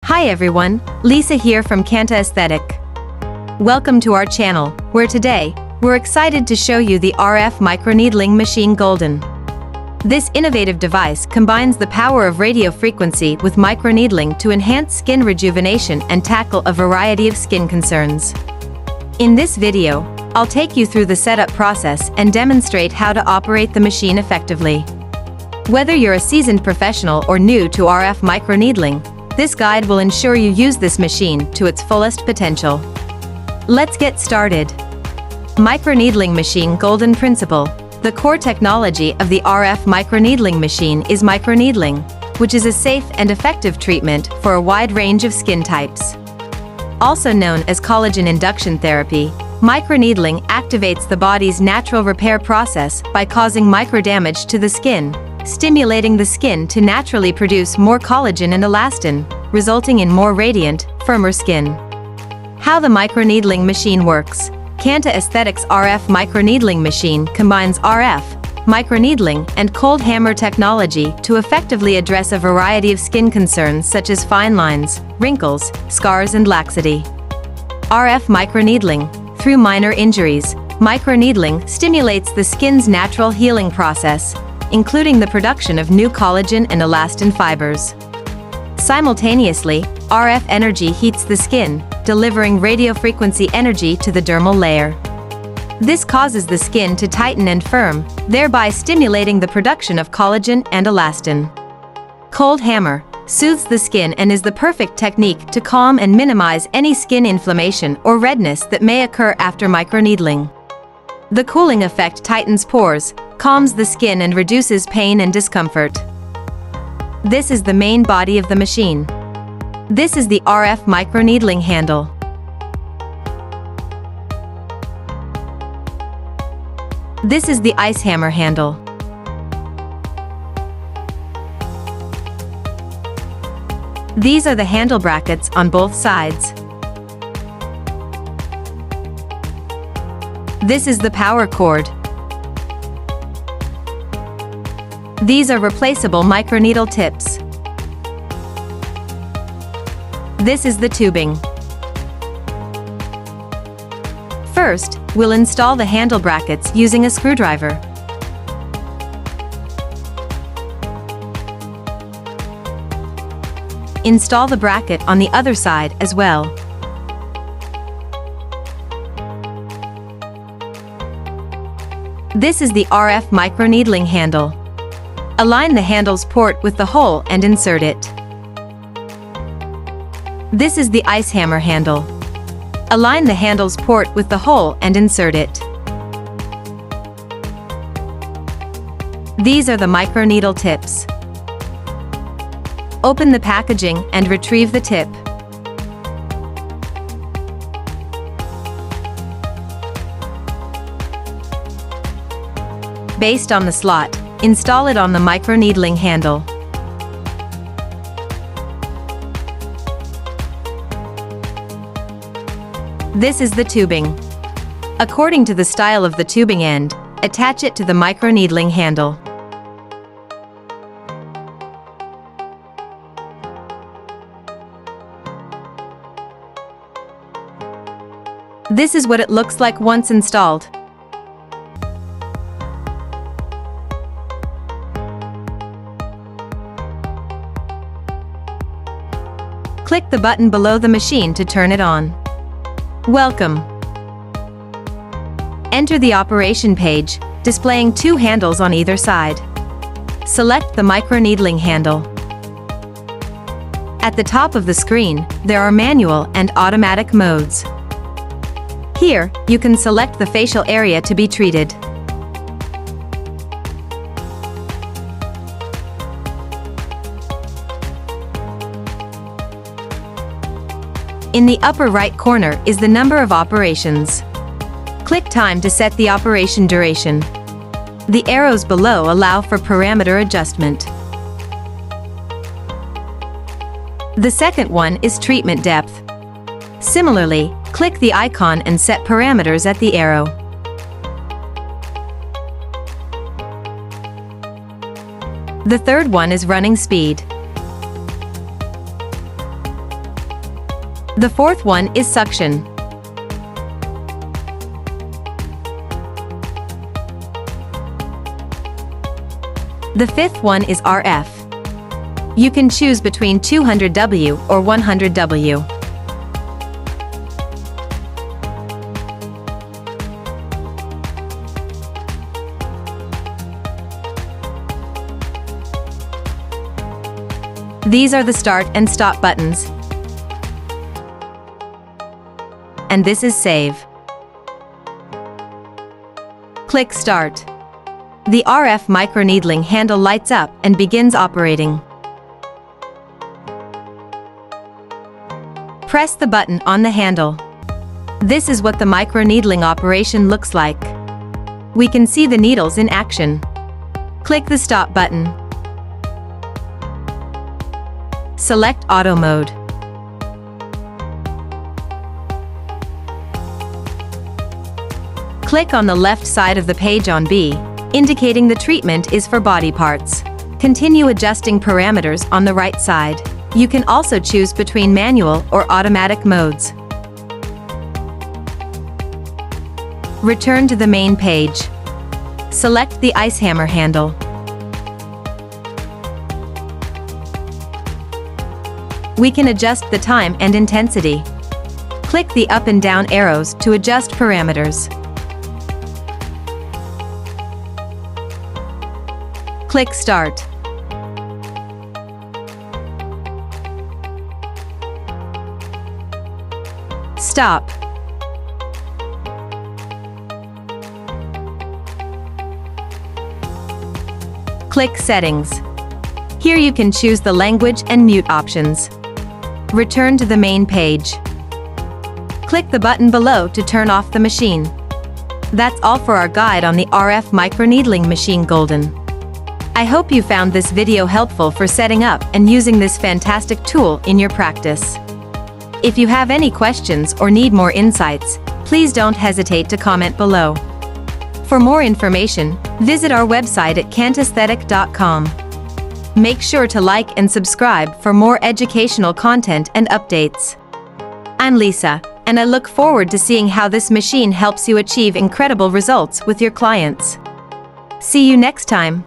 Hi everyone, Lisa here from Kanta Aesthetic. Welcome to our channel, where today, we're excited to show you the RF Microneedling Machine Golden. This innovative device combines the power of radio frequency with microneedling to enhance skin rejuvenation and tackle a variety of skin concerns. In this video, I'll take you through the setup process and demonstrate how to operate the machine effectively. Whether you're a seasoned professional or new to RF microneedling, this guide will ensure you use this machine to its fullest potential. Let's get started. Microneedling Machine Golden Principle. The core technology of the RF microneedling machine is microneedling, which is a safe and effective treatment for a wide range of skin types. Also known as collagen induction therapy, microneedling activates the body's natural repair process by causing microdamage to the skin, stimulating the skin to naturally produce more collagen and elastin, resulting in more radiant, firmer skin. How the microneedling machine works. Kanta Aesthetics RF Microneedling Machine combines RF, microneedling, and cold hammer technology to effectively address a variety of skin concerns such as fine lines, wrinkles, scars and laxity. RF microneedling. Through minor injuries, microneedling stimulates the skin's natural healing process, including the production of new collagen and elastin fibers. Simultaneously, RF energy heats the skin, delivering radiofrequency energy to the dermal layer. This causes the skin to tighten and firm, thereby stimulating the production of collagen and elastin. Cold hammer soothes the skin and is the perfect technique to calm and minimize any skin inflammation or redness that may occur after microneedling. The cooling effect tightens pores, calms the skin and reduces pain and discomfort. This is the main body of the machine. This is the RF microneedling handle. This is the ice hammer handle. These are the handle brackets on both sides. This is the power cord. These are replaceable microneedle tips. This is the tubing. First, we'll install the handle brackets using a screwdriver. Install the bracket on the other side as well. This is the RF microneedling handle. Align the handle's port with the hole and insert it. This is the ice hammer handle. Align the handle's port with the hole and insert it. These are the microneedle tips. Open the packaging and retrieve the tip. Based on the slot, install it on the microneedling handle. This is the tubing. According to the style of the tubing end, attach it to the microneedling handle. This is what it looks like once installed. Click the button below the machine to turn it on. Welcome. Enter the operation page, displaying two handles on either side. Select the microneedling handle. At the top of the screen, there are manual and automatic modes. Here, you can select the facial area to be treated. In the upper right corner is the number of operations. Click time to set the operation duration. The arrows below allow for parameter adjustment. The second one is treatment depth. Similarly, click the icon and set parameters at the arrow. The third one is running speed. The fourth one is suction. The fifth one is RF. You can choose between 200W or 100W. These are the start and stop buttons. And this is save. Click Start. The RF microneedling handle lights up and begins operating. Press the button on the handle. This is what the microneedling operation looks like. We can see the needles in action. Click the Stop button. Select Auto Mode. Click on the left side of the page on B, indicating the treatment is for body parts. Continue adjusting parameters on the right side. You can also choose between manual or automatic modes. Return to the main page. Select the ice hammer handle. We can adjust the time and intensity. Click the up and down arrows to adjust parameters. Click Start. Stop. Click Settings. Here you can choose the language and mute options. Return to the main page. Click the button below to turn off the machine. That's all for our guide on the RF Microneedling Machine Golden. I hope you found this video helpful for setting up and using this fantastic tool in your practice. If you have any questions or need more insights, please don't hesitate to comment below. For more information, visit our website at cantaesthetic.com. Make sure to like and subscribe for more educational content and updates. I'm Lisa, and I look forward to seeing how this machine helps you achieve incredible results with your clients. See you next time.